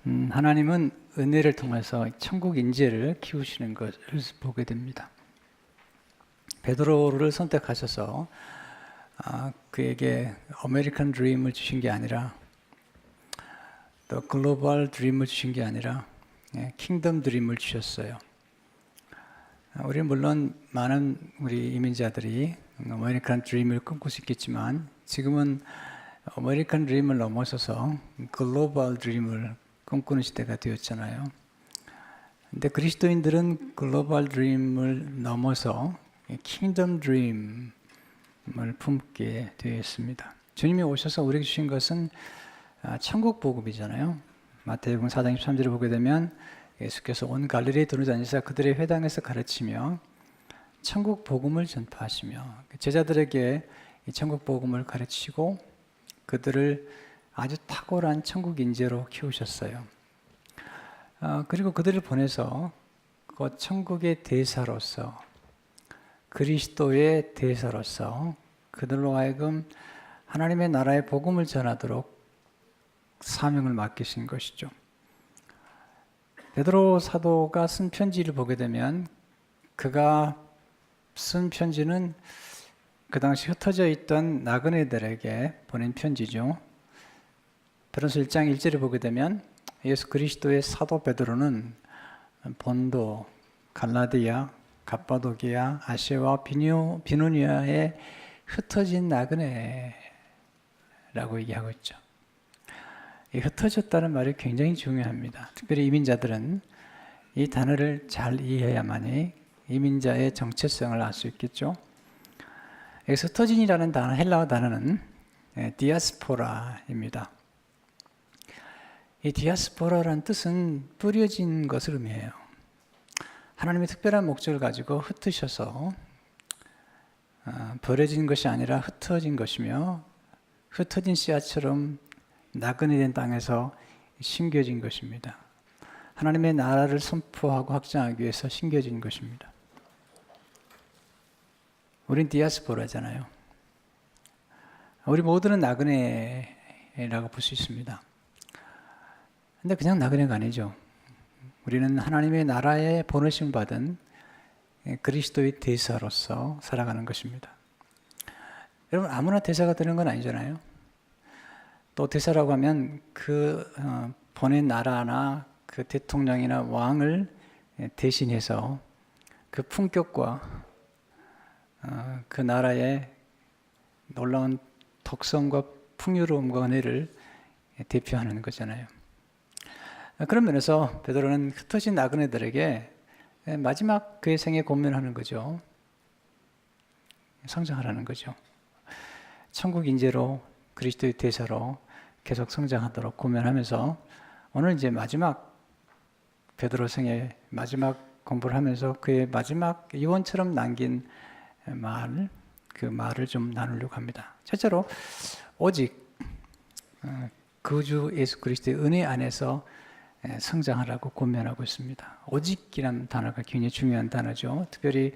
하나님은 은혜를 통해서 천국 인재를 키우시는 것을 보게 됩니다. 베드로를 선택하셔서 그에게 아메리칸 드림을 주신 게 아니라 또 글로벌 드림을 주신 게 아니라 킹덤 드림을 주셨어요. 우리는 물론 많은 우리 이민자들이 아메리칸 드림을 꿈꿀 수 있겠지만 지금은 아메리칸 드림을 넘어서서 글로벌 드림을 꿈꾸는 시대가 되었잖아요. 근데 그리스도인들은 글로벌 드림을 넘어서 킹덤 드림을 품게 되었습니다. 주님이 오셔서 우리에게 주신 것은 천국 복음이잖아요. 마태복음 4장 23절을 보게 되면 예수께서 온 갈릴리에 돌아다니사 그들의 회당에서 가르치며 천국 복음을 전파하시며 제자들에게 이 천국 복음을 가르치고 그들을 아주 탁월한 천국 인재로 키우셨어요. 그리고 그들을 보내서 그 천국의 대사로서 그리스도의 대사로서 그들로 하여금 하나님의 나라의 복음을 전하도록 사명을 맡기신 것이죠. 베드로 사도가 쓴 편지를 보게 되면 그가 쓴 편지는 그 당시 흩어져 있던 나그네들에게 보낸 편지죠. 베드로서 1장 1절을 보게 되면 예수 그리스도의 사도 베드로는 본도, 갈라디아, 갑바도기아, 아시아와 비누니아에 흩어진 나그네라고 얘기하고 있죠. 이 흩어졌다는 말이 굉장히 중요합니다. 특별히 이민자들은 이 단어를 잘 이해해야만이 이민자의 정체성을 알 수 있겠죠. 여기서 흩어진이라는 단어, 헬라어 단어는 디아스포라입니다. 이 디아스포라라는 뜻은 뿌려진 것을 의미해요. 하나님의 특별한 목적을 가지고 흩으셔서 버려진 것이 아니라 흩어진 것이며 흩어진 씨앗처럼 나그네 된 땅에서 심겨진 것입니다. 하나님의 나라를 선포하고 확장하기 위해서 심겨진 것입니다. 우린 디아스포라잖아요. 우리 모두는 나그네라고 볼 수 있습니다. 근데 그냥 나그네가 아니죠. 우리는 하나님의 나라에 보내심 받은 그리스도의 대사로서 살아가는 것입니다. 여러분 아무나 대사가 되는 건 아니잖아요. 또 대사라고 하면 그 보낸 나라나 그 대통령이나 왕을 대신해서 그 품격과 그 나라의 놀라운 덕성과 풍요로움과 은혜를 대표하는 거잖아요. 그런 면에서 베드로는 흩어진 나그네들에게 마지막 그의 생에 권면하는 거죠. 성장하라는 거죠. 천국 인재로 그리스도의 대사로 계속 성장하도록 권면하면서 오늘 이제 마지막 베드로 생의 마지막 공부를 하면서 그의 마지막 유언처럼 남긴 말, 그 말을 좀 나누려고 합니다. 첫째로 오직 구주 예수 그리스도의 은혜 안에서 성장하라고 권면하고 있습니다. 오직이라는 단어가 굉장히 중요한 단어죠. 특별히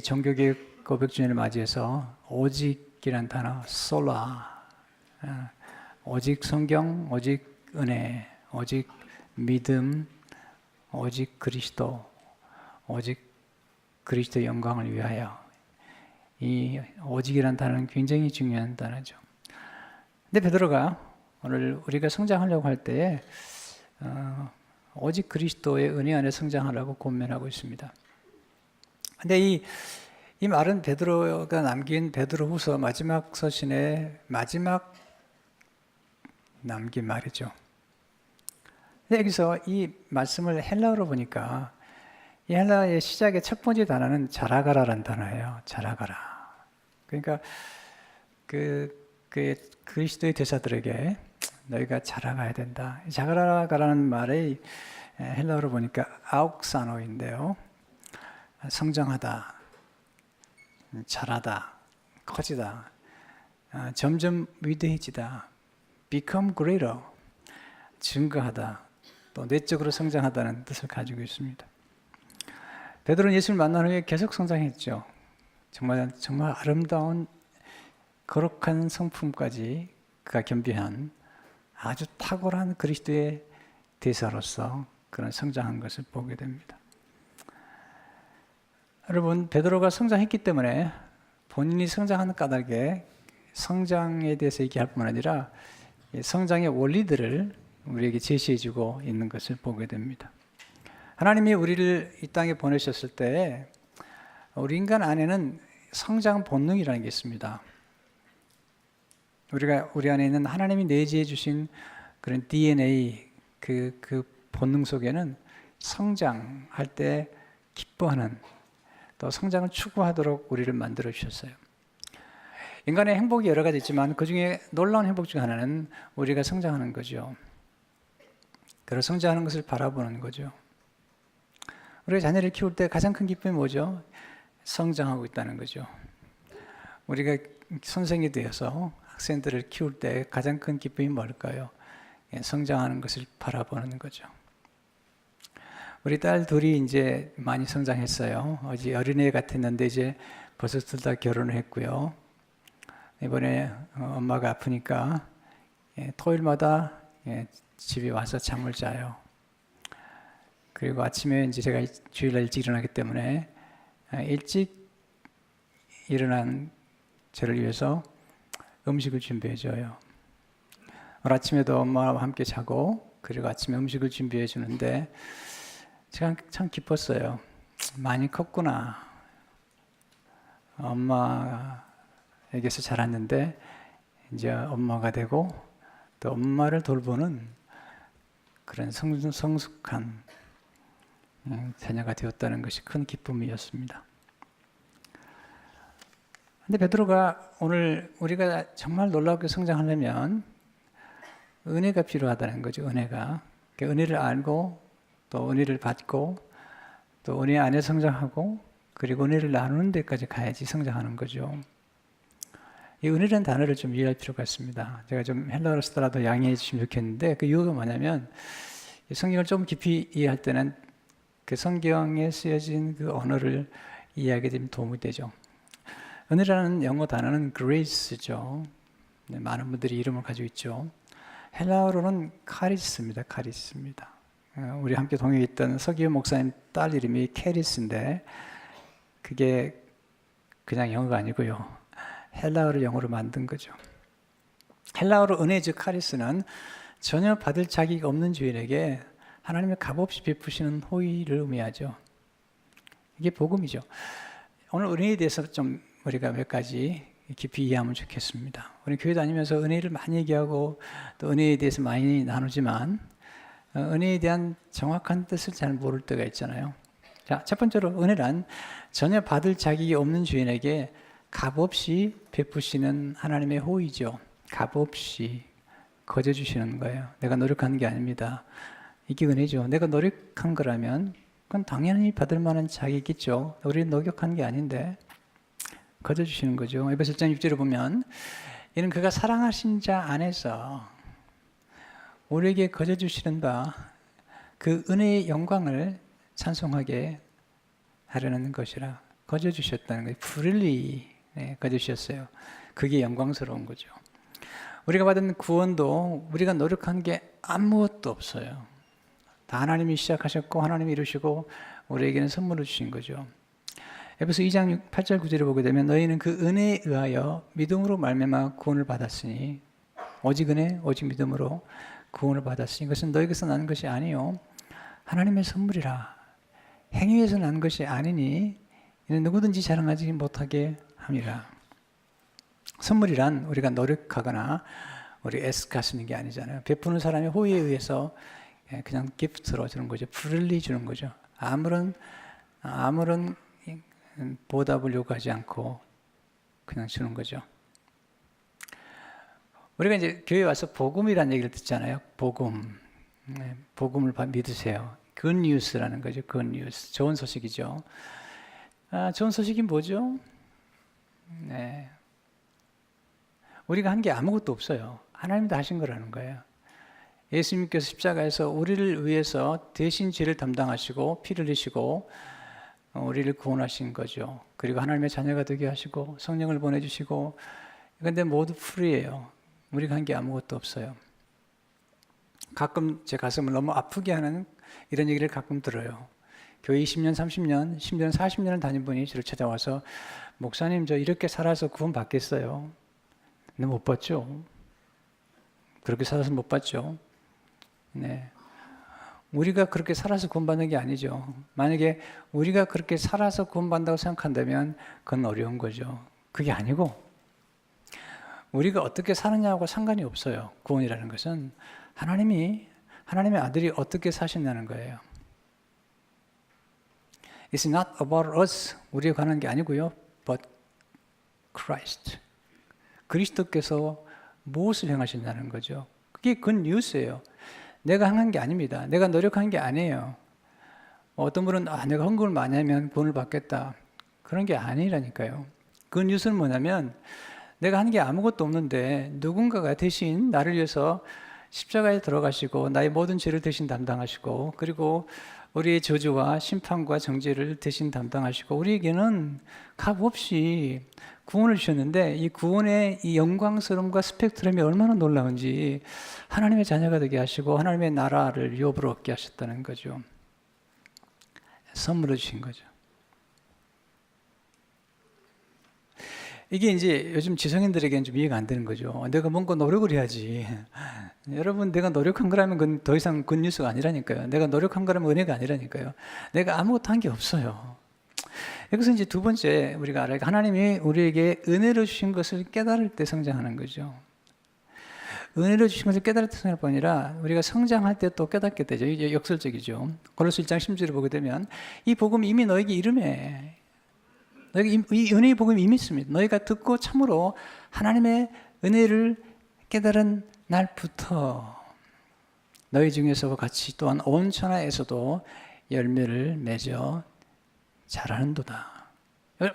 종교개혁 고백주년을 맞이해서 오직이라는 단어, 솔라, 오직 성경, 오직 은혜, 오직 믿음, 오직 그리스도, 오직 그리스도의 영광을 위하여. 이 오직이라는 단어는 굉장히 중요한 단어죠. 근데 베드로가 오늘 우리가 성장하려고 할 때에 오직 그리스도의 은혜 안에 성장하라고 권면하고 있습니다. 근데 이 말은 베드로가 남긴 베드로후서 마지막 서신의 마지막 남긴 말이죠. 근데 여기서 이 말씀을 헬라어로 보니까 이 헬라어의 시작의 첫 번째 단어는 자라가라라는 단어예요. 자라가라. 그러니까 그 그리스도의 대사들에게 너희가 자라가야 된다. 자라가라는 말의 헬라어로 보니까 아욱사노인데요. 성장하다, 자라다, 커지다, 점점 위대해지다, become greater, 증거하다, 또 내적으로 성장하다는 뜻을 가지고 있습니다. 베드로는 예수를 만난 후에 계속 성장했죠. 정말 아름다운 거룩한 성품까지 그가 겸비한 아주 탁월한 그리스도의 대사로서 그런 성장한 것을 보게 됩니다. 여러분, 베드로가 성장했기 때문에 본인이 성장하는 까닭에 성장에 대해서 얘기할 뿐만 아니라 성장의 원리들을 우리에게 제시해주고 있는 것을 보게 됩니다. 하나님이 우리를 이 땅에 보내셨을 때 우리 인간 안에는 성장 본능이라는 게 있습니다. 우리 안에 있는 하나님이 내재해 주신 그런 DNA, 그 본능 속에는 성장할 때 기뻐하는, 또 성장을 추구하도록 우리를 만들어 주셨어요. 인간의 행복이 여러 가지 있지만 그 중에 놀라운 행복 중 하나는 우리가 성장하는 거죠. 그리고 성장하는 것을 바라보는 거죠. 우리가 자녀를 키울 때 가장 큰 기쁨이 뭐죠? 성장하고 있다는 거죠. 우리가 선생이 되어서 학생들을 키울 때 가장 큰 기쁨이 뭘까요? 성장하는 것을 바라보는 거죠. 우리 딸 둘이 이제 많이 성장했어요. 어제 어린애 같았는데 이제 벌써 둘 다 결혼을 했고요. 이번에 엄마가 아프니까 토요일마다 집에 와서 잠을 자요. 그리고 아침에 이제 제가 주일날 일찍 일어나기 때문에 일찍 일어난 저를 위해서 음식을 준비해 줘요. 오늘 아침에도 엄마와 함께 자고, 그리고 아침에 음식을 준비해 주는데 제가 참 기뻤어요. 많이 컸구나. 엄마에게서 자랐는데 이제 엄마가 되고 또 엄마를 돌보는 그런 성숙한 자녀가 되었다는 것이 큰 기쁨이었습니다. 근데 베드로가 오늘 우리가 정말 놀랍게 성장하려면 은혜가 필요하다는 거죠. 은혜가. 은혜를 알고 또 은혜를 받고 또 은혜 안에 성장하고 그리고 은혜를 나누는 데까지 가야지 성장하는 거죠. 이 은혜라는 단어를 좀 이해할 필요가 있습니다. 제가 좀 헬라어로 쓰더라도 양해해 주시면 좋겠는데 그 이유가 뭐냐면 성경을 좀 깊이 이해할 때는 그 성경에 쓰여진 그 언어를 이해하게 되면 도움이 되죠. 은혜라는 영어 단어는 grace죠. 네, 많은 분들이 이름을 가지고 있죠. 헬라어로는 카리스입니다. 카리스입니다. 우리 함께 동행했던 서기훈 목사님 딸 이름이 캐리스인데 그게 그냥 영어가 아니고요. 헬라어를 영어로 만든 거죠. 헬라어로 은혜 즉 카리스는 전혀 받을 자격이 없는 주인에게 하나님의 값없이 베푸시는 호의를 의미하죠. 이게 복음이죠. 오늘 은혜에 대해서 좀 우리가 몇 가지 깊이 이해하면 좋겠습니다. 우리 교회 다니면서 은혜를 많이 얘기하고 또 은혜에 대해서 많이 나누지만 은혜에 대한 정확한 뜻을 잘 모를 때가 있잖아요. 자, 첫 번째로 은혜란 전혀 받을 자격이 없는 주인에게 값없이 베푸시는 하나님의 호의죠. 값없이 거저 주시는 거예요. 내가 노력하는 게 아닙니다. 이게 은혜죠. 내가 노력한 거라면 그건 당연히 받을 만한 자격이겠죠. 우리는 노력한 게 아닌데 거저 주시는 거죠. 에베소 1장 6절을 보면 이는 그가 사랑하신 자 안에서 우리에게 거저 주시는 바 그 은혜의 영광을 찬송하게 하려는 것이라 거저 주셨다는 거예요. freely 거저 주셨어요. 그게 영광스러운 거죠. 우리가 받은 구원도 우리가 노력한 게 아무것도 없어요. 다 하나님이 시작하셨고 하나님이 이루시고 우리에게는 선물을 주신 거죠. 에베소 2장 8절 9절을 보게 되면 너희는 그 은혜에 의하여 믿음으로 말미암아 구원을 받았으니 오직 은혜 오직 믿음으로 구원을 받았으니 이것은 너희에게서 난 것이 아니요 하나님의 선물이라. 행위에서 난 것이 아니니 이는 누구든지 자랑하지 못하게 함이라. 선물이란 우리가 노력하거나 우리 애쓰고 쓰는 게 아니잖아요. 베푸는 사람의 호의에 의해서 그냥 기프트로 주는 거죠. 프릴리 주는 거죠. 아무런 보답을 요구하지 않고 그냥 주는 거죠. 우리가 이제 교회 와서 복음이라는 얘기를 듣잖아요. 복음. 복음을 믿으세요. good news라는 거죠. good news. 좋은 소식이죠. 좋은 소식이 뭐죠? 네. 우리가 한 게 아무것도 없어요. 하나님도 하신 거라는 거예요. 예수님께서 십자가에서 우리를 위해서 대신 죄를 담당하시고 피를 흘리시고 우리를 구원하신 거죠. 그리고 하나님의 자녀가 되게 하시고 성령을 보내주시고 그런데 모두 프리예요. 우리가 한 게 아무것도 없어요. 가끔 제 가슴을 너무 아프게 하는 이런 얘기를 가끔 들어요. 교회 20년, 30년, 심지어는 40년을 다닌 분이 저를 찾아와서 목사님 저 이렇게 살아서 구원 받겠어요? 근데 못 받죠. 그렇게 살아서 못 받죠. 네. 우리가 그렇게 살아서 구원받는 게 아니죠. 만약에 우리가 그렇게 살아서 구원받는다고 생각한다면 그건 어려운 거죠. 그게 아니고 우리가 어떻게 사느냐하고 상관이 없어요. 구원이라는 것은 하나님의 아들이 어떻게 사신다는 거예요. It's not about us. 우리에 관한 게 아니고요. But Christ. 그리스도께서 무엇을 행하신다는 거죠. 그게 굿뉴스예요. 내가 행한 게 아닙니다. 내가 노력한 게 아니에요. 어떤 분은 내가 헌금을 많이 하면 구원을 받겠다. 그런 게 아니라니까요. 굿뉴스는 뭐냐면 내가 한 게 아무것도 없는데 누군가가 대신 나를 위해서 십자가에 들어가시고 나의 모든 죄를 대신 담당하시고 그리고 우리의 저주와 심판과 정죄를 대신 담당하시고 우리에게는 값없이 구원을 주셨는데 이 구원의 이 영광스러움과 스펙트럼이 얼마나 놀라운지 하나님의 자녀가 되게 하시고 하나님의 나라를 유업으로 얻게 하셨다는 거죠. 선물로 주신 거죠. 이게 이제 요즘 지성인들에게는 좀 이해가 안 되는 거죠. 내가 뭔가 노력을 해야지. 여러분, 내가 노력한 거라면 그건 더 이상 굿뉴스가 아니라니까요. 내가 노력한 거라면 은혜가 아니라니까요. 내가 아무것도 한 게 없어요. 여기서 이제 두 번째 우리가 알아야 하나님이 우리에게 은혜로 주신 것을 깨달을 때 성장하는 거죠. 은혜로 주신 것을 깨달을 때 성장할 뿐 아니라 우리가 성장할 때 또 깨닫게 되죠. 이게 역설적이죠. 고린도서 1장 10절을 보게 되면 이 복음이 이미 너에게 이름에 너희가 이 은혜의 복음이 이미 있습니다. 너희가 듣고 참으로 하나님의 은혜를 깨달은 날부터 너희 중에서와 같이 또한 온 천하에서도 열매를 맺어 자라는도다.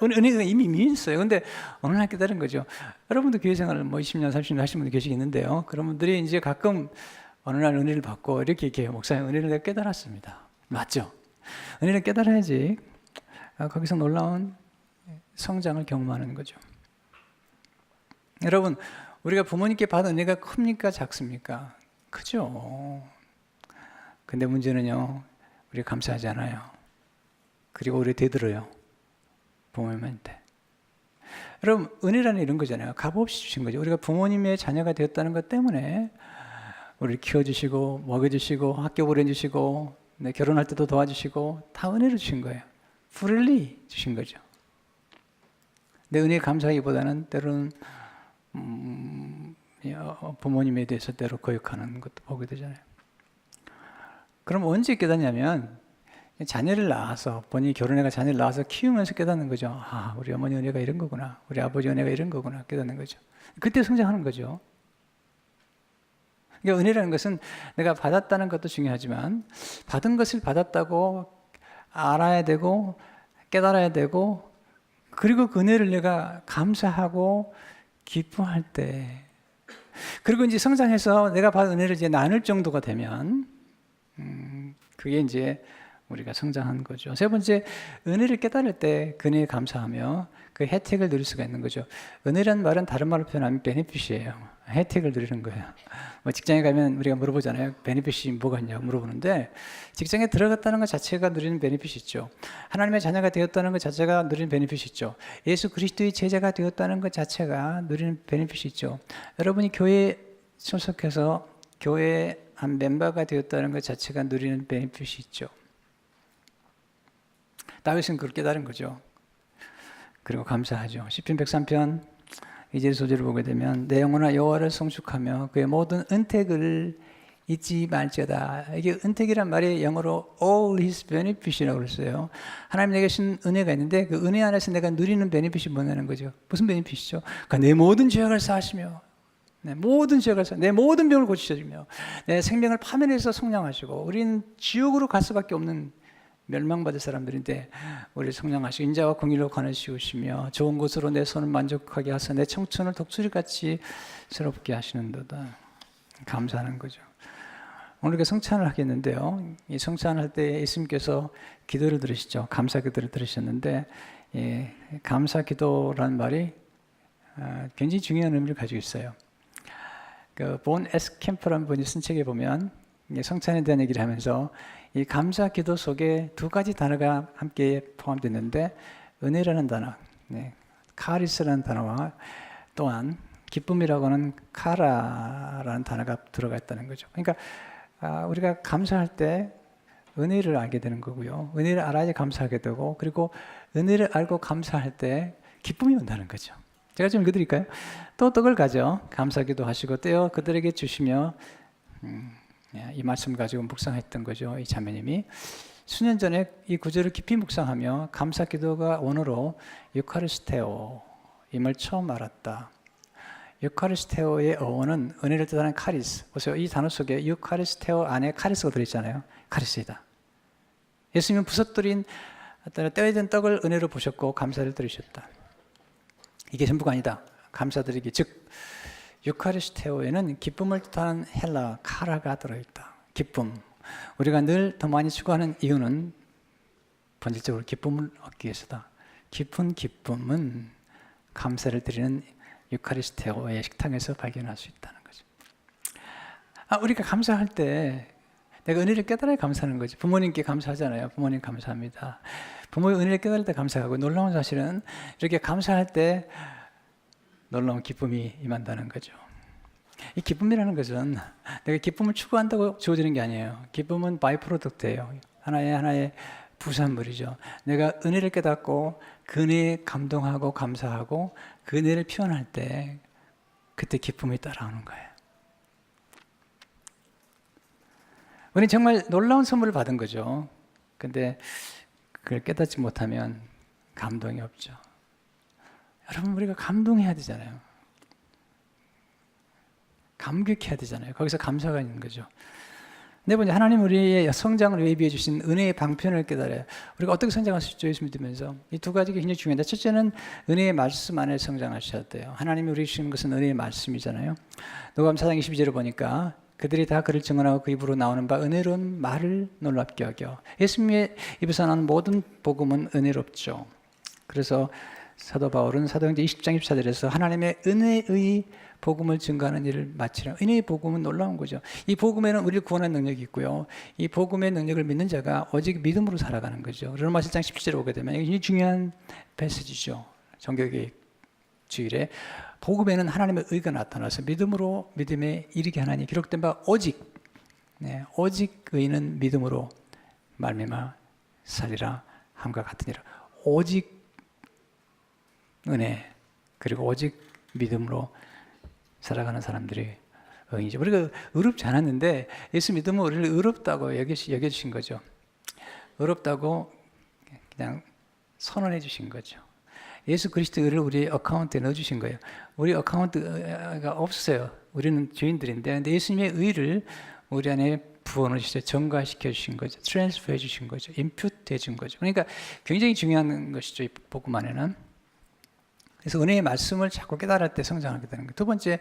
은혜가 이미 있어요. 근데 어느 날 깨달은 거죠. 여러분도 교회 생활을 20년, 30년 하신 분들 계시겠는데요. 그런 분들이 이제 가끔 어느 날 은혜를 받고 이렇게 얘기해요. 목사님, 은혜를 내가 깨달았습니다. 맞죠? 은혜를 깨달아야지 거기서 놀라운 성장을 경험하는 거죠. 여러분, 우리가 부모님께 받은 은혜가 큽니까? 작습니까? 크죠. 근데 문제는요, 우리가 감사하지 않아요. 그리고 우리 되들어요. 부모님한테. 여러분, 은혜라는 이런 거잖아요. 값없이 주신 거죠. 우리가 부모님의 자녀가 되었다는 것 때문에 우리를 키워주시고, 먹여주시고, 학교 보내주시고, 결혼할 때도 도와주시고, 다 은혜로 주신 거예요. freely 주신 거죠. 내 은혜에 감사하기보다는 때로는 부모님에 대해서 때로 거역하는 것도 보게 되잖아요. 그럼 언제 깨닫냐면 자녀를 낳아서 본인이 결혼해가 자녀를 낳아서 키우면서 깨닫는 거죠. 아, 우리 어머니 은혜가 이런 거구나. 우리 아버지 은혜가 이런 거구나. 깨닫는 거죠. 그때 성장하는 거죠. 그러니까 은혜라는 것은 내가 받았다는 것도 중요하지만 받은 것을 받았다고 알아야 되고 깨달아야 되고 그리고 그 은혜를 내가 감사하고 기뻐할 때 그리고 이제 성장해서 내가 받은 은혜를 이제 나눌 정도가 되면 그게 이제 우리가 성장한 거죠. 세 번째, 은혜를 깨달을 때 그 은혜에 감사하며 그 혜택을 누릴 수가 있는 거죠. 은혜란 말은 다른 말로 표현하면 베네핏이에요. 혜택을 누리는 거예요. 뭐 직장에 가면 우리가 물어보잖아요. 베네핏이 뭐가 있냐고 물어보는데 직장에 들어갔다는 것 자체가 누리는 베네핏이 있죠. 하나님의 자녀가 되었다는 것 자체가 누리는 베네핏이 있죠. 예수 그리스도의 제자가 되었다는 것 자체가 누리는 베네핏이 있죠. 여러분이 교회에 소속해서 교회의 한 멤버가 되었다는 것 자체가 누리는 베네핏이 있죠. 다윗은 그걸 깨달은 거죠. 그리고 감사하죠. 시편 103편 2절 소절을 보게 되면 내 영혼아 여호와를 송축하며 그의 모든 은택을 잊지 말지어다. 이게 은택이란 말이 영어로 all his benefit이라고 그랬어요. 하나님 내게 주신 은혜가 있는데 그 은혜 안에서 내가 누리는 베네핏이 뭐냐는 거죠. 무슨 베네핏이죠? 그러니까 내 모든 죄악을 사하시며 내 모든 죄악을 내 모든 병을 고치셔주며 내 생명을 파멸해서 성량하시고 우리는 지옥으로 갈 수밖에 없는 멸망받을 사람들인데 우리를 성량하시고 인자와 공의로 관하시우시며 좋은 곳으로 내 손을 만족하게 하사 내 청춘을 독수리같이 새롭게 하시는도다. 감사하는 거죠. 오늘 그 성찬을 하겠는데요. 이 성찬을 할 때 예수님께서 기도를 들으시죠. 감사 기도를 들으셨는데 감사 기도라는 말이 굉장히 중요한 의미를 가지고 있어요. 그 본 에스캠프라는 분이 쓴 책에 보면 성찬에 대한 얘기를 하면서 이 감사 기도 속에 두 가지 단어가 함께 포함됐는데 은혜라는 단어, 카리스라는 단어와 또한 기쁨이라고 하는 카라라는 단어가 들어가 있다는 거죠. 그러니까 우리가 감사할 때 은혜를 알게 되는 거고요. 은혜를 알아야 감사하게 되고, 그리고 은혜를 알고 감사할 때 기쁨이 온다는 거죠. 제가 좀 읽어드릴까요? 또 떡을 가져 감사기도 하시고 떼어 그들에게 주시며 이 말씀 가지고 묵상했던 거죠. 이 자매님이 수년 전에 이 구절을 깊이 묵상하며 감사기도가 원어로 유카리스테오임을 처음 알았다. 유카리스테오의 어원은 은혜를 뜻하는 카리스. 보세요. 이 단어 속에 유카리스테오 안에 카리스가 들어있잖아요. 카리스이다. 예수님은 부서뜨린 떼어진 떡을 은혜로 보셨고 감사를 드리셨다. 이게 전부가 아니다. 감사드리기. 즉 유카리스테오에는 기쁨을 뜻하는 헬라 카라가 들어있다. 기쁨. 우리가 늘 더 많이 추구하는 이유는 본질적으로 기쁨을 얻기 위해서다. 깊은 기쁨은 감사를 드리는 유카리스테오의 식탁에서 발견할 수 있다는 거죠. 우리가 감사할 때 내가 은혜를 깨달아야 감사하는 거지. 부모님께 감사하잖아요. 부모님 감사합니다. 부모의 은혜를 깨달을 때 감사하고, 놀라운 사실은 이렇게 감사할 때 놀라운 기쁨이 임한다는 거죠. 이 기쁨이라는 것은 내가 기쁨을 추구한다고 주어지는 게 아니에요. 기쁨은 바이 프로덕트예요. 하나의 부산물이죠. 내가 은혜를 깨닫고 그 은혜에 감동하고 감사하고 그 은혜를 표현할 때 그때 기쁨이 따라오는 거예요. 우리는 정말 놀라운 선물을 받은 거죠. 근데 그걸 깨닫지 못하면 감동이 없죠. 여러분, 우리가 감동해야 되잖아요. 감격해야 되잖아요. 거기서 감사가 있는 거죠. 네 번째, 하나님 우리의 성장을 위해 비해 주신 은혜의 방편을 깨달아요. 우리가 어떻게 성장할 수 있죠? 예수 믿으면서. 이 두 가지가 굉장히 중요한데, 첫째는 은혜의 말씀 안에 성장하셔야 돼요. 하나님이 우리 주시는 것은 은혜의 말씀이잖아요. 누가복음 4장 22절을 보니까 그들이 다 그를 증언하고 그 입으로 나오는 바 은혜로운 말을 놀랍게 여겨. 예수님의 입에서 나오는 모든 복음은 은혜롭죠. 그래서 사도 바울은 사도행전 20장 24절에서 하나님의 은혜의 복음을 증거하는 일을 마치라. 은혜의 복음은 놀라운 거죠. 이 복음에는 우리를 구원하는 능력이 있고요. 이 복음의 능력을 믿는 자가 오직 믿음으로 살아가는 거죠. 로마 7장 17절에 오게 되면 이게 중요한 패시지죠. 종교개혁 주일에 복음에는 하나님의 의가 나타나서 믿음으로 믿음에 이르게 하나니 기록된 바 오직 오직 의인은 믿음으로 말미암아 살리라 함과 같으니라. 오직 은혜 그리고 오직 믿음으로 살아가는 사람들이 의인이죠. 우리가 의롭지 않았는데 예수 믿으면 우리를 의롭다고 여겨주신 거죠. 의롭다고 그냥 선언해 주신 거죠. 예수 그리스도의 의를 우리 어카운트에 넣어주신 거예요. 우리 어카운트가 없어요. 우리는 죄인들인데, 근데 예수님의 의를 우리 안에 부어넣으시죠. 정가시켜 주신 거죠. 트랜스퍼 해 주신 거죠. 임퓨트 해 준 거죠. 그러니까 굉장히 중요한 것이죠. 이 복음 안에는. 그래서 은혜의 말씀을 자꾸 깨달을 때 성장하게 되는 거예요. 두 번째,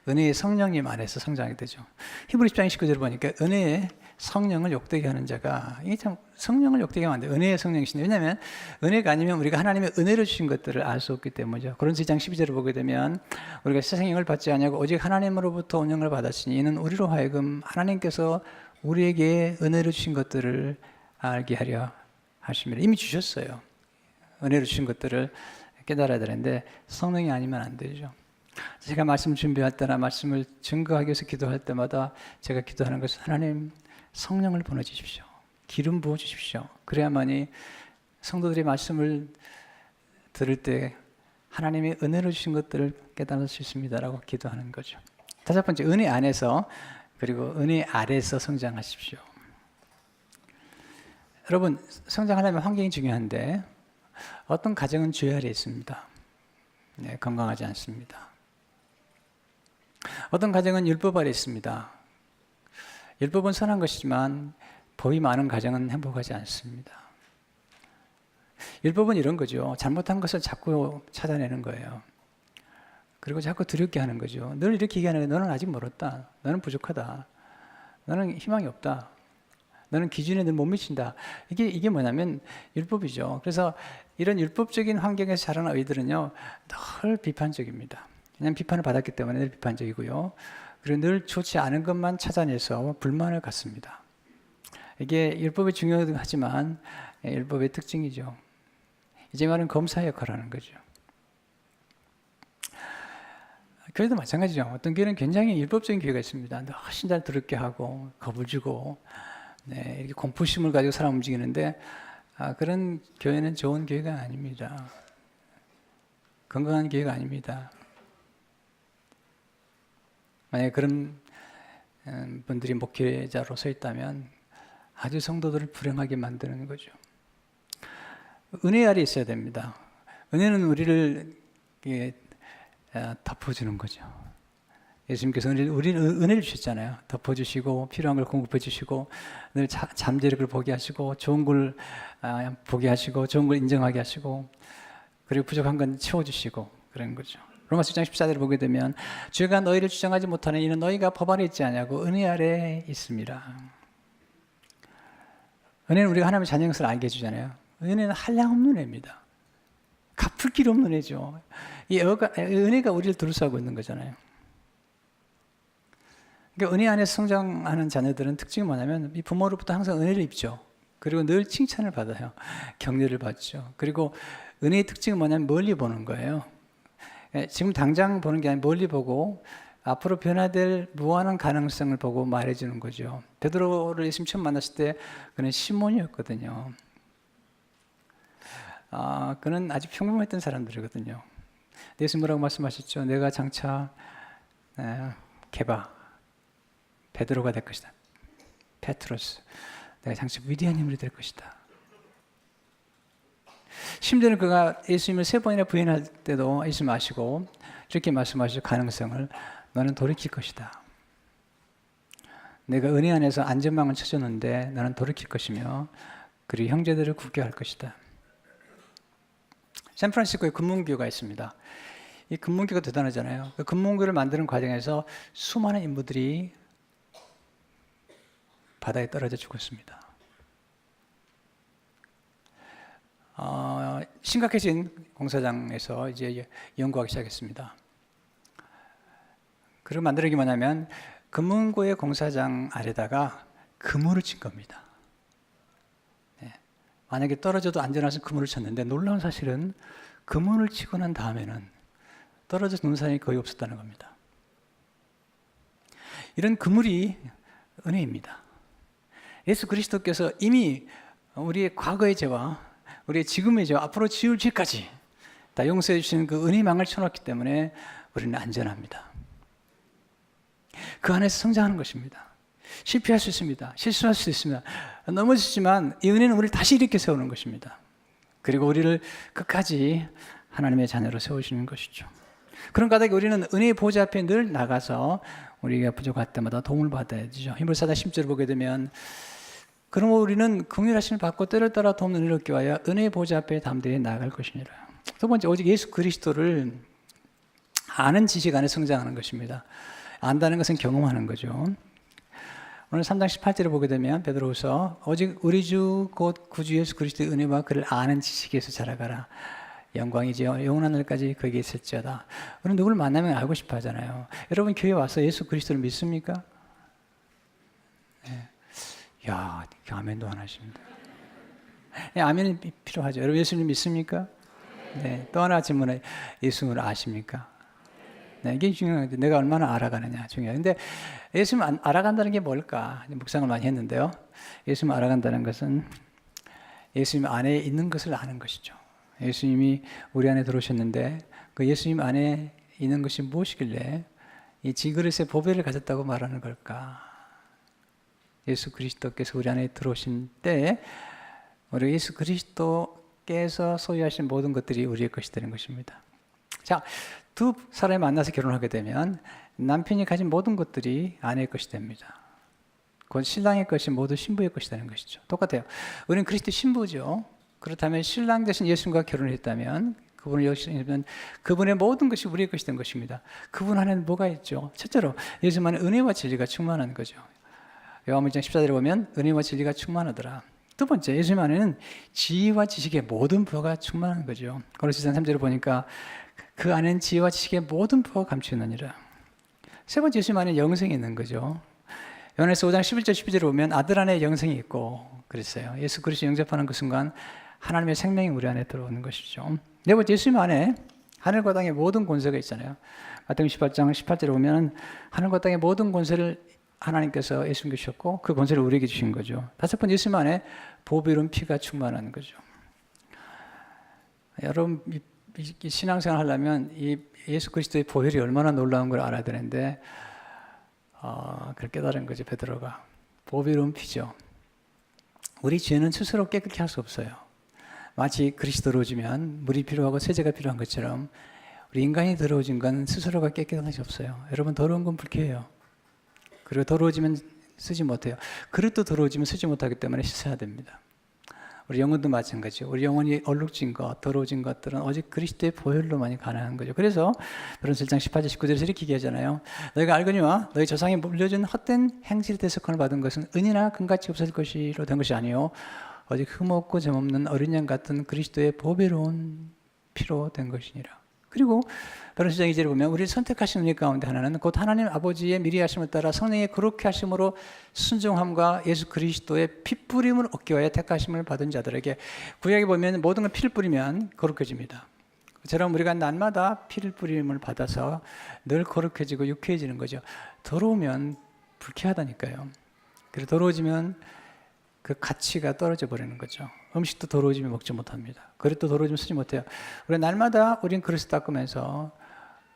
은혜의 성령님 안에서 성장하게 되죠. 히브리 10장 29절을 보니까 은혜의 성령을 욕되게 하는 자가, 이게 참 성령을 욕되게 하면 안 돼요. 은혜의 성령이신데, 왜냐하면 은혜가 아니면 우리가 하나님의 은혜로 주신 것들을 알 수 없기 때문이죠. 고린도서 2장 12절을 보게 되면 우리가 세상 영을 받지 아니하고 오직 하나님으로부터 은영을 받았으니 이는 우리로 하여금 하나님께서 우리에게 은혜로 주신 것들을 알게 하려 하십니다. 이미 주셨어요. 은혜로 주신 것들을 깨달아야 되는데 성령이 아니면 안 되죠. 제가 말씀 준비할 때나 말씀을 증거하기 위해서 기도할 때마다 제가 기도하는 것은 하나님 성령을 보내주십시오. 기름 부어주십시오. 그래야만이 성도들이 말씀을 들을 때 하나님의 은혜로 주신 것들을 깨달을 수 있습니다라고 기도하는 거죠. 다섯 번째, 은혜 안에서 그리고 은혜 아래서 성장하십시오. 여러분, 성장하려면 환경이 중요한데 어떤 가정은 죄 아래에 있습니다. 건강하지 않습니다. 어떤 가정은 율법 아래에 있습니다. 율법은 선한 것이지만 법이 많은 가정은 행복하지 않습니다. 율법은 이런 거죠. 잘못한 것을 자꾸 찾아내는 거예요. 그리고 자꾸 두렵게 하는 거죠. 늘 이렇게 얘기하는 거예요. 너는 아직 멀었다. 너는 부족하다. 너는 희망이 없다. 너는 기준에 늘 못 미친다. 이게 뭐냐면 율법이죠. 그래서 이런 율법적인 환경에서 자라는 아이들은요, 늘 비판적입니다. 왜냐하면 비판을 받았기 때문에 늘 비판적이고요. 그리고 늘 좋지 않은 것만 찾아내서 불만을 갖습니다. 이게 율법이 중요하지만 율법의 특징이죠. 이제 말은 검사 역할을 하는 거죠. 교회도 마찬가지죠. 어떤 교회는 굉장히 율법적인 교회가 있습니다. 신자를 더럽게 하고 겁을 주고 이렇게 공포심을 가지고 사람 움직이는데 그런 교회는 좋은 교회가 아닙니다. 건강한 교회가 아닙니다. 만약에 그런 분들이 목회자로 서 있다면 아주 성도들을 불행하게 만드는 거죠. 은혜 아래 있어야 됩니다. 은혜는 우리를 덮어주는 거죠. 예수님께서 우리는 은혜를 주셨잖아요. 덮어주시고 필요한 걸 공급해 주시고 늘 잠재력을 보게 하시고 좋은 걸 보게 하시고 좋은 걸 인정하게 하시고 그리고 부족한 건 채워주시고 그런 거죠. 로마서 6장 14절을 보게 되면 죄가 너희를 주장하지 못하는 이는 너희가 법 아래 있지 아니하고 은혜 아래 있습니다. 은혜는 우리가 하나님의 자녀인 것을 알게 해주잖아요. 은혜는 한량없는 은혜입니다. 갚을 길 없는 은혜죠. 이 은혜가 우리를 둘러싸고 있는 거잖아요. 그러니까 은혜 안에서 성장하는 자녀들은 특징이 뭐냐면 이 부모로부터 항상 은혜를 입죠. 그리고 늘 칭찬을 받아요. 격려를 받죠. 그리고 은혜의 특징은 뭐냐면 멀리 보는 거예요. 지금 당장 보는 게 아니라 멀리 보고 앞으로 변화될 무한한 가능성을 보고 말해주는 거죠. 베드로를 예수님 처음 만났을 때 그는 시몬이었거든요. 그는 아주 평범했던 사람들이거든요. 예수님 뭐라고 말씀하셨죠? 내가 장차 베드로가 될 것이다. 페트로스. 내가 장차 위대한 인물이 될 것이다. 심지어는 그가 예수님을 3번이나 부인할 때도 예수님 아시고 이렇게 말씀하실 가능성을 너는 돌이킬 것이다. 내가 은혜 안에서 안전망을 쳐줬는데 너는 돌이킬 것이며 그리고 형제들을 굳게 할 것이다. 샌프란시스코에 금문교가 있습니다. 이 금문교가 대단하잖아요. 그 금문교를 만드는 과정에서 수많은 인물들이 바다에 떨어져 죽었습니다. 심각해진 공사장에서 이제 연구하기 시작했습니다. 그걸 만드는 게 뭐냐면 금문고의 공사장 아래다가 그물을 친 겁니다. 만약에 떨어져도 안전해서 그물을 쳤는데 놀라운 사실은 그물을 치고 난 다음에는 떨어져 죽는 사람이 거의 없었다는 겁니다. 이런 그물이 은혜입니다. 예수 그리스도께서 이미 우리의 과거의 죄와 우리의 지금의 죄와 앞으로 지을 죄까지 다 용서해 주시는 그 은혜망을 쳐놓기 때문에 우리는 안전합니다. 그 안에서 성장하는 것입니다. 실패할 수 있습니다. 실수할 수 있습니다. 넘어지지만 이 은혜는 우리를 다시 일으켜 세우는 것입니다. 그리고 우리를 끝까지 하나님의 자녀로 세우시는 것이죠. 그런 까닭에 우리는 은혜의 보좌 앞에 늘 나가서 우리가 부족할 때마다 도움을 받아야죠. 히브리서 4장 10절을 보게 되면 그러므로 우리는 긍휼하심을 받고 때를 따라 돕는 은혜를 얻기 위하여 은혜의 보좌 앞에 담대히 나아갈 것이니라. 두 번째, 오직 예수 그리스도를 아는 지식 안에 성장하는 것입니다. 안다는 것은 경험하는 거죠. 오늘 3장 18절을 보게 되면 베드로후서 오직 우리 주 곧 구주 예수 그리스도의 은혜와 그를 아는 지식에서 자라가라. 영광이지요 영원한 날까지 거기에 있을지어다. 우리는 누구를 만나면 알고 싶어 하잖아요. 여러분 교회 와서 예수 그리스도를 믿습니까? 네. 야, 아멘도 안 하십니다. 네, 아멘은 필요하죠. 여러분 예수님 믿습니까? 네. 또 하나 질문은 예수님을 아십니까? 네, 이게 중요한데 내가 얼마나 알아가느냐 중요해요. 근데 예수님 알아간다는 게 뭘까? 묵상을 많이 했는데요. 예수님 알아간다는 것은 예수님 안에 있는 것을 아는 것이죠. 예수님이 우리 안에 들어오셨는데 그 예수님 안에 있는 것이 무엇이길래 이 지그릇의 보배를 가졌다고 말하는 걸까? 예수 그리스도께서 우리 안에 들어오신 때 우리 예수 그리스도께서 소유하신 모든 것들이 우리의 것이 되는 것입니다. 자, 두 사람이 만나서 결혼하게 되면 남편이 가진 모든 것들이 아내의 것이 됩니다. 그건 신랑의 것이 모두 신부의 것이 되는 것이죠. 똑같아요. 우리는 그리스도 신부죠. 그렇다면 신랑 대신 예수님과 결혼을 했다면 그분을 여기시면 그분의 모든 것이 우리의 것이 된 것입니다. 그분 안에는 뭐가 있죠? 첫째로 예수님 안에 은혜와 진리가 충만한 거죠. 요한복음 1장 14절에 보면 은혜와 진리가 충만하더라. 두 번째, 예수님 안에는 지혜와 지식의 모든 부가 충만한 거죠. 고린도서 3절을 보니까 그 안에는 지혜와 지식의 모든 부가 감추느니라. 세 번째 예수님 안에 영생이 있는 거죠. 요한에서 5장 11절 12절에 보면 아들 안에 영생이 있고 그랬어요. 예수 그리스도 영접하는 그 순간 하나님의 생명이 우리 안에 들어오는 것이죠. 네 번째 예수님 안에 하늘과 땅의 모든 권세가 있잖아요. 마태복음 18장 18절에 보면 하늘과 땅의 모든 권세를 하나님께서 예수님께 주셨고 그 권세를 우리에게 주신 거죠. 다섯 번째 예수님 안에 보배로운 피가 충만한 거죠. 여러분 이 신앙생활 하려면 이 예수 그리스도의 보혈이 얼마나 놀라운 걸 알아야 되는데 그걸 깨달은 거죠. 베드로가 보배로운 피죠. 우리 죄는 스스로 깨끗게 할 수 없어요. 마치 그리스도로 오지면 물이 필요하고 세제가 필요한 것처럼 우리 인간이 더러워진 건 스스로가 깨끗한 것이 없어요. 여러분 더러운 건 불쾌해요. 그리고 더러워지면 쓰지 못해요. 그릇도 더러워지면 쓰지 못하기 때문에 씻어야 됩니다. 우리 영혼도 마찬가지죠. 우리 영혼이 얼룩진 것, 더러워진 것들은 오직 그리스도의 보혈로만이 가능한 거죠. 그래서 베드로서 1장 18절 19절에서 이렇게 얘기하잖아요. 너희가 알거니와 너희 조상이 물려준 헛된 행실에 대속함을 받은 것은 은이나 금같이 없어질 것이로 된 것이 아니요 오직 흠없고 점없는 어린 양 같은 그리스도의 보배로운 피로 된 것이니라. 그리고 베드로서 2장에 보면 우리를 선택하신 은혜 가운데 하나는 곧 하나님 아버지의 미리 하심을 따라 성령의 거룩히 하심으로 순종함과 예수 그리스도의 피뿌림을 얻기 위하여 택하심을 받은 자들에게 구약에 보면 모든 걸 피를 뿌리면 거룩해집니다. 그처럼 우리가 날마다 피를 뿌림을 받아서 늘 거룩해지고 유쾌해지는 거죠. 더러우면 불쾌하다니까요. 그리고 더러워지면 그 가치가 떨어져 버리는 거죠. 음식도 더러워지면 먹지 못합니다. 그릇도 더러워지면 쓰지 못해요. 우리 날마다 우린 그릇을 닦으면서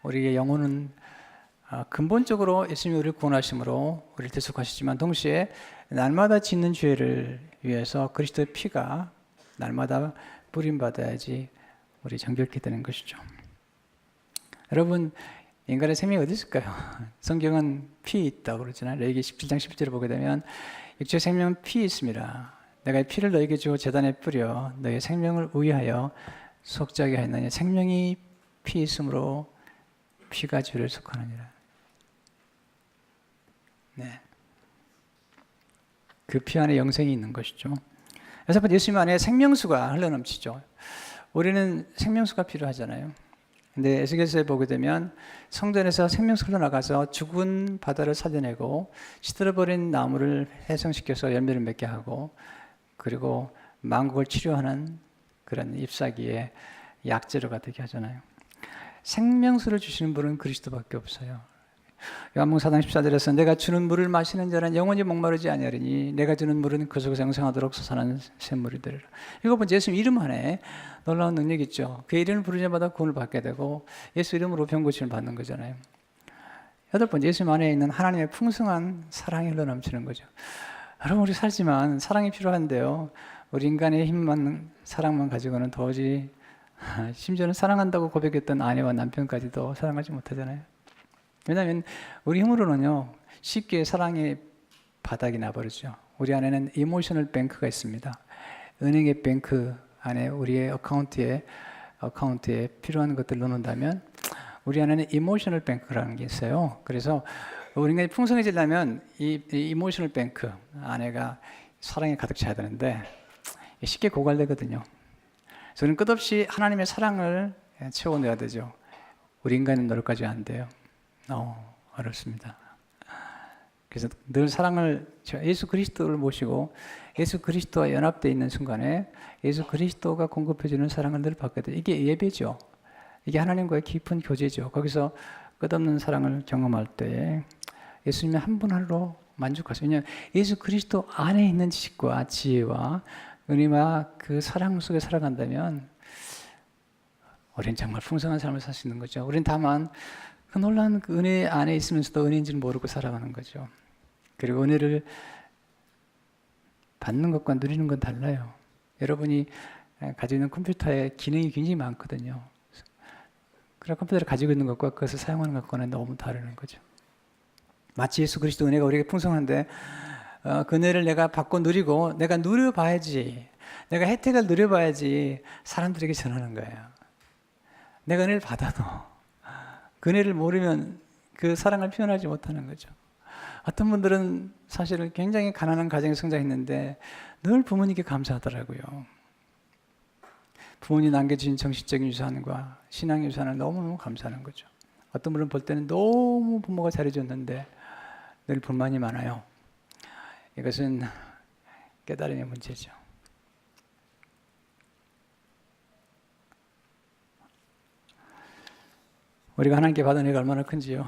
우리의 영혼은 근본적으로 예수님이 우리를 구원하심으로 우리를 대속하시지만 동시에 날마다 짓는 죄를 위해서 그리스도의 피가 날마다 뿌림받아야지 우리 정결케 되는 것이죠. 여러분 인간의 생명이 어디 있을까요? 성경은 피 있다고 그러잖아요. 레위기 17장 11절을 보게 되면 육체의 생명은 피에 있습니다. 내가 이 피를 너에게 주어 제단에 뿌려 너의 생명을 우위하여 속죄하게 하였느니 생명이 피에 있으므로 피가 죄를 속하느니라. 네. 그 피 안에 영생이 있는 것이죠. 여섯 번째 예수님 안에 생명수가 흘러넘치죠. 우리는 생명수가 필요하잖아요. 근데 에스겔서에 보게 되면 성전에서 생명수 흘러나가서 죽은 바다를 살려내고 시들어버린 나무를 해성시켜서 열매를 맺게 하고 그리고 만국을 치료하는 그런 잎사귀의 약재료가 되게 하잖아요. 생명수를 주시는 분은 그리스도밖에 없어요. 요한복음 4장 14절에서 내가 주는 물을 마시는 자는 영원히 목마르지 아니하리니 내가 주는 물은 그 속에서 영생하도록 솟아나는 샘물이 되리라. 일곱 번째 예수님 이름 안에 놀라운 능력이 있죠. 그의 이름을 부르는 자마다 구원을 받게 되고 예수 이름으로 병 고침을 받는 거잖아요. 여덟 번째 예수님 안에 있는 하나님의 풍성한 사랑이 흘러넘치는 거죠. 여러분 우리 살지만 사랑이 필요한데요. 우리 인간의 힘만 사랑만 가지고는 도저히 심지어는 사랑한다고 고백했던 아내와 남편까지도 사랑하지 못하잖아요. 왜냐하면 우리 힘으로는요 쉽게 사랑의 바닥이 나버리죠. 우리 안에는 이모셔널 뱅크가 있습니다. 은행의 뱅크 안에 우리의 어카운트에 필요한 것들을 넣는다면 우리 안에는 이모셔널 뱅크라는 게 있어요. 그래서 우리 인간이 풍성해지려면 이 이모셔널 뱅크 안에가 사랑이 가득 차야 되는데 쉽게 고갈되거든요. 저는 끝없이 하나님의 사랑을 채워넣어야 되죠. 우리 인간은 노력까지 안 돼요. 어렵습니다. 그래서 늘 사랑을 예수 그리스도를 모시고 예수 그리스도와 연합되어 있는 순간에 예수 그리스도가 공급해주는 사랑을 늘 받게 돼요. 이게 예배죠. 이게 하나님과의 깊은 교제죠. 거기서 끝없는 사랑을 경험할 때 예수님의 한 분 하나로 만족하세요. 왜냐하면 예수 그리스도 안에 있는 지식과 지혜와 은혜와 그 사랑 속에 살아간다면 우리는 정말 풍성한 삶을 살 수 있는 거죠. 우리는 다만 그 놀라운 그 은혜 안에 있으면서도 은혜인지를 모르고 살아가는 거죠. 그리고 은혜를 받는 것과 누리는 건 달라요. 여러분이 가지고 있는 컴퓨터에 기능이 굉장히 많거든요. 그런 컴퓨터를 가지고 있는 것과 그것을 사용하는 것과는 너무 다르는 거죠. 마치 예수 그리스도 은혜가 우리에게 풍성한데 그 은혜를 내가 받고 누리고 내가 누려봐야지, 내가 혜택을 누려봐야지 사람들에게 전하는 거예요. 내가 은혜를 받아도 그 은혜를 모르면 그 사랑을 표현하지 못하는 거죠. 어떤 분들은 사실은 굉장히 가난한 가정에 성장했는데 늘 부모님께 감사하더라고요. 부모님이 남겨주신 정신적인 유산과 신앙의 유산을 너무너무 감사하는 거죠. 어떤 분은 볼 때는 너무 부모가 잘해줬는데 늘 불만이 많아요. 이것은 깨달음의 문제죠. 우리가 하나님께 받은 은혜가 얼마나 큰지요.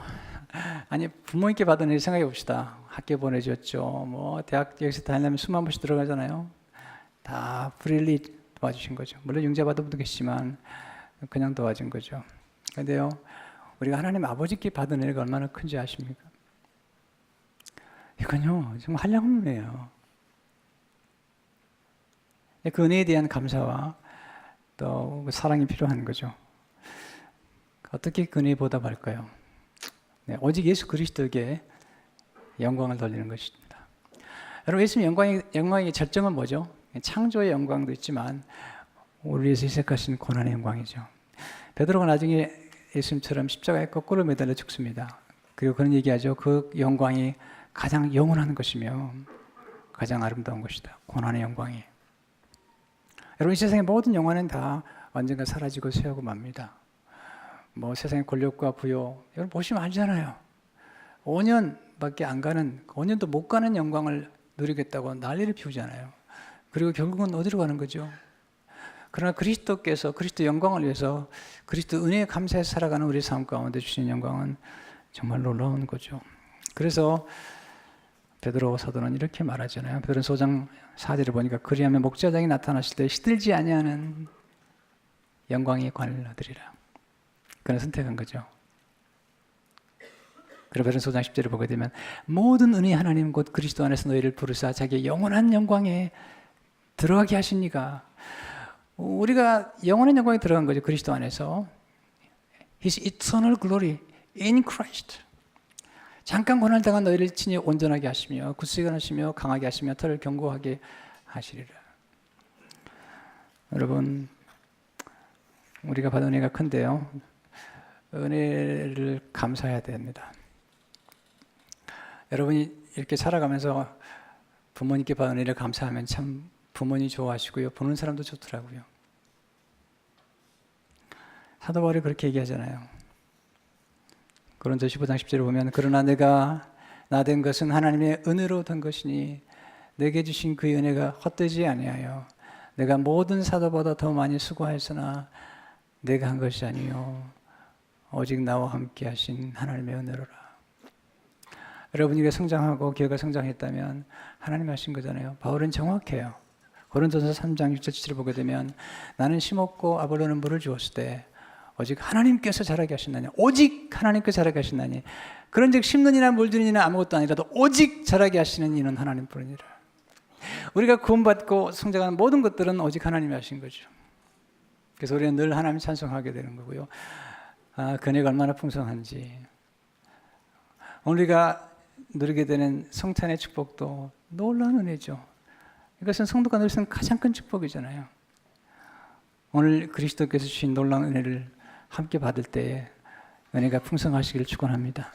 아니, 부모님께 받은 은혜 생각해 봅시다. 학교 보내줬죠. 뭐 대학 여기서 다니려면 수만 번씩 들어가잖아요. 다 프릴리 도와주신 거죠. 물론 융자 받은 분도 계시지만 그냥 도와준 거죠. 그런데요, 우리가 하나님 아버지께 받은 은혜가 얼마나 큰지 아십니까? 이건요, 정말 한량없는 은혜예요. 그 은혜에 대한 감사와 또 사랑이 필요한 거죠. 어떻게 그 은혜에 보답할까요? 네, 오직 예수 그리스도에게 영광을 돌리는 것입니다. 여러분, 예수님 영광의 절정은 뭐죠? 창조의 영광도 있지만 우리 위해서 희생하신 고난의 영광이죠. 베드로가 나중에 예수님처럼 십자가에 거꾸로 매달려 죽습니다. 그리고 그런 얘기하죠. 그 영광이 가장 영원한 것이며 가장 아름다운 것이다. 고난의 영광이. 여러분, 이 세상의 모든 영광은 다 언젠가 사라지고 쇠하고 맙니다. 뭐 세상의 권력과 부요, 여러분 보시면 알잖아요. 5년밖에 안 가는, 5년도 못 가는 영광을 누리겠다고 난리를 피우잖아요. 그리고 결국은 어디로 가는 거죠? 그러나 그리스도께서 그리스도 영광을 위해서 그리스도 은혜에 감사해서 살아가는 우리 삶 가운데 주신 영광은 정말 놀라운 거죠. 그래서 베드로 사도는 이렇게 말하잖아요. 베드로서 5장 4절을 보니까 그리하면 목자장이 나타나실 때 시들지 아니하는 영광의 관을 얻으리라. 그는 선택한 거죠. 그리고 베드로서 5장 10절을 보게 되면 모든 은혜의 하나님 곧 그리스도 안에서 너희를 부르사 자기의 영원한 영광에 들어가게 하시니가. 우리가 영원한 영광에 들어간 거죠. 그리스도 안에서. His eternal glory in Christ. 잠깐 고난을 당한 너희를 친히 온전하게 하시며 굳세게 하시며 강하게 하시며 털을 견고하게 하시리라. 여러분, 우리가 받은 은혜가 큰데요, 은혜를 감사해야 됩니다. 여러분이 이렇게 살아가면서 부모님께 받은 은혜를 감사하면 참 부모님 좋아하시고요, 보는 사람도 좋더라고요. 사도 바울이 그렇게 얘기하잖아요. 고린도 15장 10절을 보면 그러나 내가 나 된 것은 하나님의 은혜로 된 것이니 내게 주신 그 은혜가 헛되지 아니하여 내가 모든 사도보다 더 많이 수고하였으나 내가 한 것이 아니요 오직 나와 함께 하신 하나님의 은혜로라. 여러분이 성장하고 교회가 성장했다면 하나님이 하신 거잖아요. 바울은 정확해요. 고린도서 3장 6절 7절을 보게 되면 나는 심었고 아볼로는 물을 주었을 때 오직 하나님께서 자라게 하신다니, 오직 하나님께서 자라게 하신다니. 그런즉 심는 이나 물드는 이나 아무것도 아니라도 오직 자라게 하시는 이는 하나님뿐이니라. 우리가 구원받고 성장하는 모든 것들은 오직 하나님이 하신 거죠. 그래서 우리는 늘 하나님 찬송하게 되는 거고요. 그 은혜가 얼마나 풍성한지. 우리가 누리게 되는 성찬의 축복도 놀라운 은혜죠. 이것은 성도가 누릴 수 있는 가장 큰 축복이잖아요. 오늘 그리스도께서 주신 놀라운 은혜를 함께 받을 때에 은혜가 풍성하시길 축원합니다.